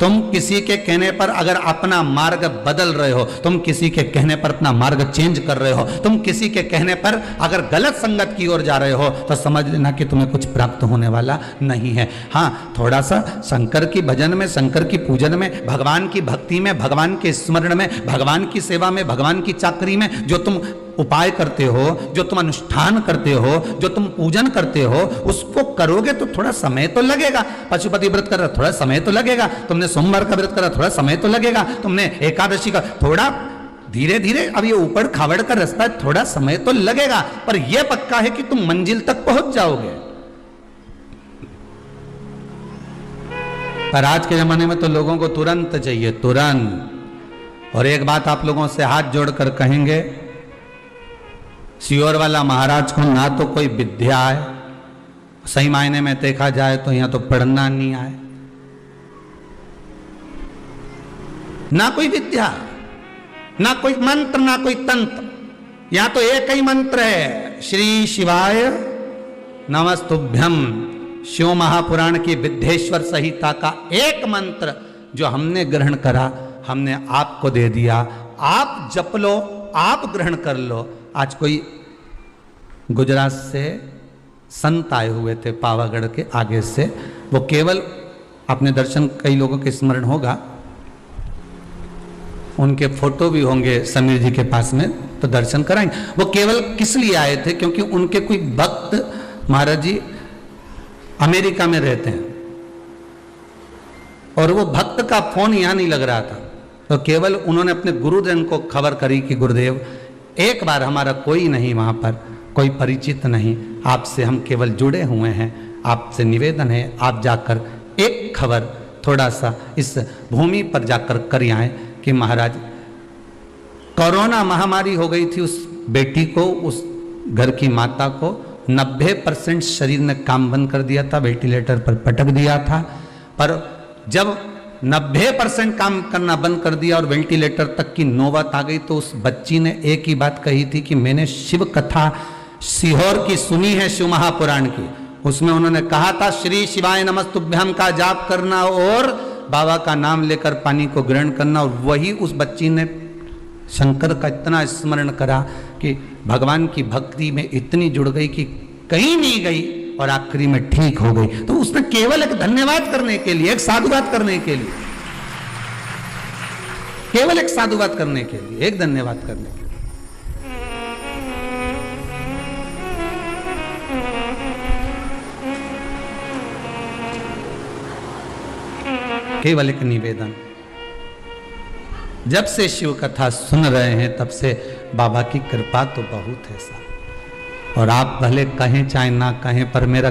तुम किसी के कहने पर अगर अपना मार्ग बदल रहे हो, तुम किसी के कहने पर अपना मार्ग चेंज कर रहे हो, तुम किसी के कहने पर अगर गलत संगत की ओर जा रहे हो, तो समझ लेना कि तुम्हें कुछ प्राप्त होने वाला नहीं है। हाँ, थोड़ा सा शंकर की भजन में, शंकर की पूजन में, भगवान की भक्ति में, भगवान के स्मरण में, भगवान की सेवा में, भगवान की चाकरी में जो तुम उपाय करते हो, जो तुम अनुष्ठान करते हो, जो तुम पूजन करते हो, उसको करोगे तो थोड़ा समय तो लगेगा। पशुपति व्रत कर रहा, थोड़ा समय तो लगेगा। तुमने सोमवार का व्रत करा, थोड़ा समय तो लगेगा। तुमने एकादशी का, थोड़ा धीरे धीरे, अब ये ऊपर खावड़ का रास्ता है, थोड़ा समय तो लगेगा, पर यह पक्का है कि तुम मंजिल तक पहुंच जाओगे। पर आज के जमाने में तो लोगों को तुरंत चाहिए, तुरंत। और एक बात आप लोगों से हाथ जोड़कर कहेंगे, सियोर वाला महाराज को ना तो कोई विद्या है, सही मायने में देखा जाए तो यहां तो पढ़ना नहीं आए, ना कोई विद्या, ना कोई मंत्र, ना कोई तंत्र। यहां तो एक ही मंत्र है, श्री शिवाय नमस्तुभ्यम। शिव महापुराण की विद्येश्वर संहिता का एक मंत्र जो हमने ग्रहण करा, हमने आपको दे दिया, आप जप लो, आप ग्रहण कर लो। आज कोई गुजरात से संत आए हुए थे पावागढ़ के आगे से, वो केवल अपने दर्शन, कई लोगों के स्मरण होगा, उनके फोटो भी होंगे समीर जी के पास में, तो दर्शन कराएंगे। वो केवल किस लिए आए थे, क्योंकि उनके कोई भक्त महाराज जी अमेरिका में रहते हैं और वो भक्त का फोन यहां नहीं लग रहा था, तो केवल उन्होंने अपने गुरुजन को खबर करी कि गुरुदेव एक बार, हमारा कोई नहीं वहां पर, कोई परिचित नहीं, आपसे हम केवल जुड़े हुए हैं, आपसे निवेदन है आप जाकर एक खबर थोड़ा सा इस भूमि पर जाकर कर आए कि महाराज कोरोना महामारी हो गई थी, उस बेटी को, उस घर की माता को 90% शरीर ने काम बंद कर दिया था, वेंटिलेटर पर पटक दिया था। पर जब 90% काम करना बंद कर दिया और वेंटिलेटर तक की नौबत आ गई, तो उस बच्ची ने एक ही बात कही थी कि मैंने शिव कथा सीहोर की सुनी है, शिव महापुराण की। उसमें उन्होंने कहा था श्री शिवाय नमस्तुभ्यम का जाप करना और बाबा का नाम लेकर पानी को ग्रहण करना। और वही उस बच्ची ने शंकर का इतना स्मरण करा कि भगवान की भक्ति में इतनी जुड़ गई कि कहीं नहीं गई और आखिरी में ठीक हो गई। तो उसने केवल एक धन्यवाद करने के लिए, एक साधुवाद करने के लिए, केवल एक साधुवाद करने के लिए, एक धन्यवाद करने के लिए, केवल एक निवेदन। जब से शिव कथा सुन रहे हैं तब से बाबा की कृपा तो बहुत है साहब। और आप भले कहें चाहे ना कहें, पर मेरा